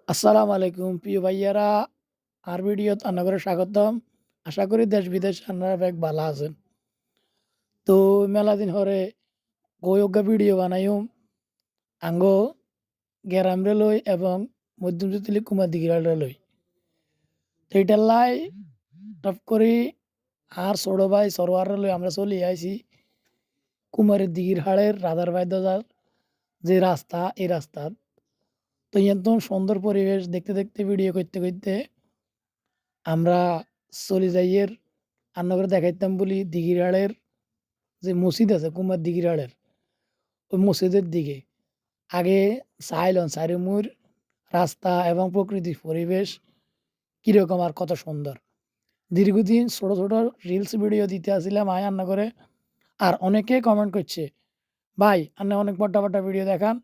আসসালামু আলাইকুম প্রিয় ভাইয়ারা। আর ভিডিওত আন্নাগরে স্বাগতম। আশা করি দেশ বিদেশ আপনারা বেশ ভালো আছেন। তো মেলা দিন হরে গয়গা ভিডিও বানাইম আঙ্গো গ্যারামরে লই এবং মধ্যমজুতলি কুমার দিগিরারে লই। তো এটার লাই টপ করি আর ছোট ভাই সরোয়ারে লই আমরা চলি আইছি কুমারের দিঘির হাড়ের রাধার বাইদাদার যে রাস্তা এই রাস্তা। তো একদম সুন্দর পরিবেশ দেখতে দেখতে ভিডিও করতে করতে আমরা চলে যাইয়ের আন্নগরে দেখাইতাম বলি দিঘিরাড়ের যে মসজিদ আছে কুমার দিঘিরাড়ের ওই মসজিদের দিকে আগে চাইলন চারিমুর রাস্তা এবং প্রকৃতির পরিবেশ কীরকম আর কত সুন্দর। দীর্ঘদিন ছোট ছোট রিলস ভিডিও দিতে আসছিলাম আয় রান্না করে। আর অনেকে কমেন্ট করছে, ভাই আন্নে অনেক বড্ডা বড্ডা ভিডিও দেখান,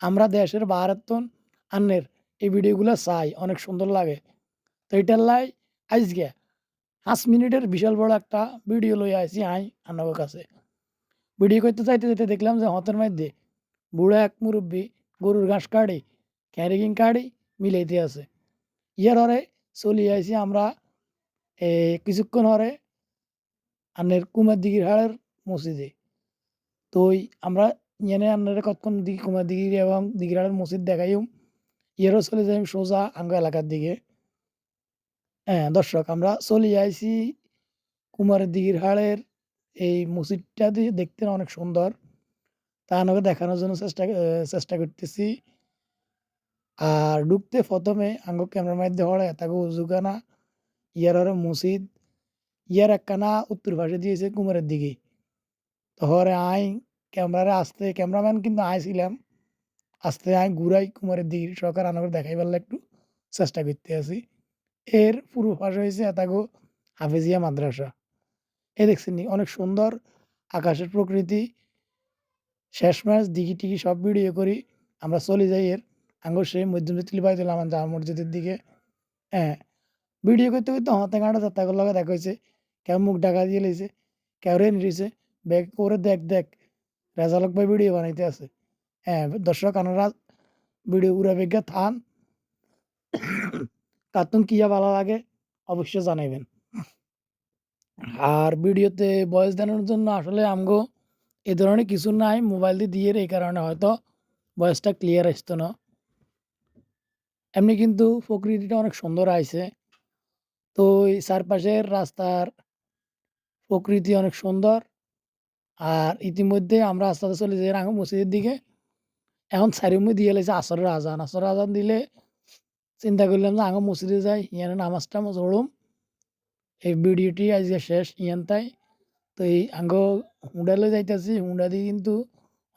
আমরা দেশের বাহারাত্তন আন্নের এই ভিডিওগুলো চাই, অনেক সুন্দর লাগে। তো এটার লাই আজকে ৫ মিনিটের বিশাল বড় একটা ভিডিও লই আইছি আই আন্নাগর কাছে। ভিডিও করতে চাইতে চাইতে দেখলাম যে হতের মধ্যে বুড়া এক মুরব্বী গরুর ঘাস কাড়ি ক্যারিকিং কাড়ি মিলাইতে আছে। ইয়ার হরে চলি আইছি আমরা কিছুক্ষণ হরে আন্নের কুমার দিঘির হাড়ের মসজিদে। তো ওই আমরা এনে আন্নারে কতক্ষণ দিঘি কুমার দিঘির এবং দিঘির হাড়ের মসজিদ দেখাইম। ইয়ারও চলে যাই সোজা আঙ্গ এলাকার দিকে। হ্যাঁ, দর্শক আমরা চলি আইছি কুমারের দিঘির হাড়ের এই মসজিদটা দেখতে অনেক সুন্দর। তা আপনাকে দেখানোর জন্য চেষ্টা করতেছি। আর ঢুকতে ১ম এ আঙ্গো ক্যামেরার মাইধ্যে হড়ে তাকে উজুখানা, ইয়ার হরে মসজিদ, ইয়ার একখানা উত্তর পাশে দিয়েছে কুমারের দিকে। তো হরে আই ক্যামেরারে আস্তে ক্যামেরাম্যান কিন্তু আই ছিলাম। আস্তে আই ঘুরাই কুমারের দিকে সহকারে আনাকে দেখাইবার একটু চেষ্টা করতে আছি। এর পূর্ব পাশে হইছে এতাগো হাফেজিয়া মাদ্রাসা। এই দেখছেন নি অনেক সুন্দর আকাশের প্রকৃতি। শেষমেশ দিঘি-টিঘি সব ভিডিও করি। আমরা চলে যাই আঙ্গো সেই মধ্যমজুতলি বাইতুল আমান জামা মসজিদের দিকে। হ্যাঁ, ভিডিও করতে করতে হতে গাঁড়া যাত্রাগুলোর লগে দেখা হইছে। কেউ মুখ ঢাকা দিয়ে লইছে, কেউ রেন রইছে। ব্যাক করে দেখ রেজালক ভাই ভিডিও বানাইতে আছে। হ্যাঁ, দর্শক আপনারা ভিডিও পুরা বেজ্ঞা থান। কার্টুন কিয়া ভালো লাগে অবশ্যই জানাইবেন। আর ভিডিওতে ভয়েস দেওয়ার জন্য আসলে আমগো এ ধরনের কিছু নাই। মোবাইল দিয়ে এই কারণে হয়তো ভয়েসটা ক্লিয়ার আসতো না। এমনি কিন্তু প্রকৃতিটা অনেক সুন্দর আইছে। তো এই চারপাশের রাস্তার প্রকৃতি অনেক সুন্দর। আর ইতিমধ্যে আমরা আস্তে, আস্তে চলে যাই রাঙ্গা মসজিদের দিকে। এখন ছাইরুমে দিয়ে লাইছে আসরের আজান। আসরের আজান দিলে চিন্তা করলাম যে আঙ্গা মসজিদে যাই। ইয়ানে নামাজ-টামাজ পড়ুম। এই ভিডিওটি আজকে শেষ ইয়ানতাই। তো এই আঙ্গো হুন্ডা লয়ে যাইতাছি। হুন্ডা দিয়ে কিন্তু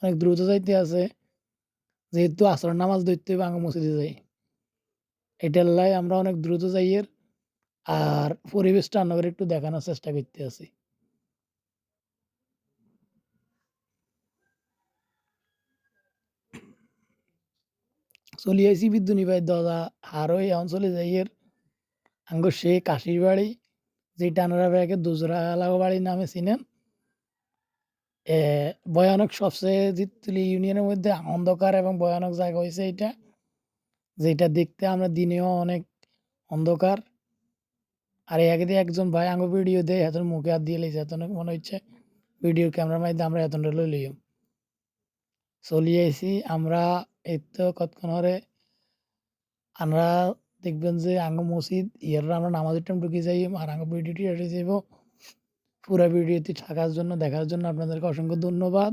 অনেক দ্রুত যাইতে আছে। যেহেতু আসরের নামাজ ধরতে হইবে আঙ্গা মসজিদে যাই। এটার লাই আমরা অনেক দ্রুত যাইয়ের। আর পরিবেশটা আপনাদের একটু দেখানোর চেষ্টা করতে আছি। চলি আইছি বিদ্যুৎ ভাইয়ের দরজা হারই এখন চলে যাইয়ের আঙ্গো সেই কাশির বাড়ি, যেটা আপনারা ব্যাকে দুজরালা বাড়ি নামে চিনেন। এ ভয়ানক সবচেয়ে জিতুলি ইউনিয়নের মধ্যে অন্ধকার এবং ভয়ানক জায়গা হইছে এইটা। যেটা দেখতে আমরা দিনেও অনেক অন্ধকার। আর এর আগে দিয়ে একজন ভাই আঙ্গো ভিডিও দেয় এতন মুখে হাত দিয়ে লাইছে। এতন মনে হচ্ছে ভিডিওর ক্যামেরার মাইধ্যমে আমরা এতনটা লই লইম। চলি আইছি আমরা এই তো কতক্ষণ হরে আমরা দেখবেন যে আঙ্গো মসজিদ ইয়াররা আমরা নামাজের টাইম ঢুকে যাই আর আঙ্গো ভিডিওটি এসে যাব। পুরা ভিডিওটি থাকার জন্য দেখার জন্য আপনাদেরকে অসংখ্য ধন্যবাদ।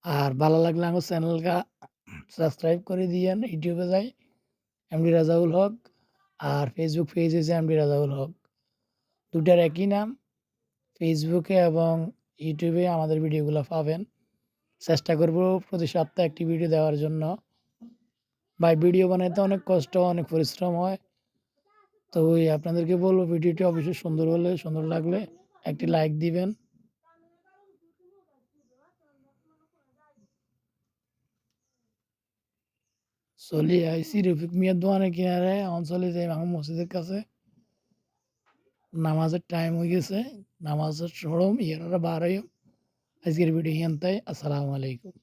আর ভালো লাগলে আঙ্গো চ্যানেলটা সাবস্ক্রাইব করে দিয়েন। ইউটিউবে যাই এমডি রাজাউল হক আর ফেসবুক পেজ হচ্ছে এমডি রাজাউল হক। দুটার একই নাম। ফেসবুকে এবং ইউটিউবে আমাদের ভিডিওগুলো পাবেন। চেষ্টা করব প্রতি সপ্তাহে একটি ভিডিও দেওয়ার জন্য। ভাই ভিডিও বানাইতে অনেক কষ্ট, অনেক পরিশ্রম হয়। তো ওই আপনাদেরকে বলবো ভিডিওটি অবশ্যই সুন্দর হলে, সুন্দর লাগলে একটি লাইক দিবেন। চলি আইছি রফিক মিয়ার দোকানের কিনারে অঞ্চলে যাই আমার মসজিদের কাছে। নামাজের টাইম হয়ে গেছে। নামাজের সরম ইয়ারা বার হইম। আজকের ভিডিও ইয়ান্তাই। আসসালামু আলাইকুম।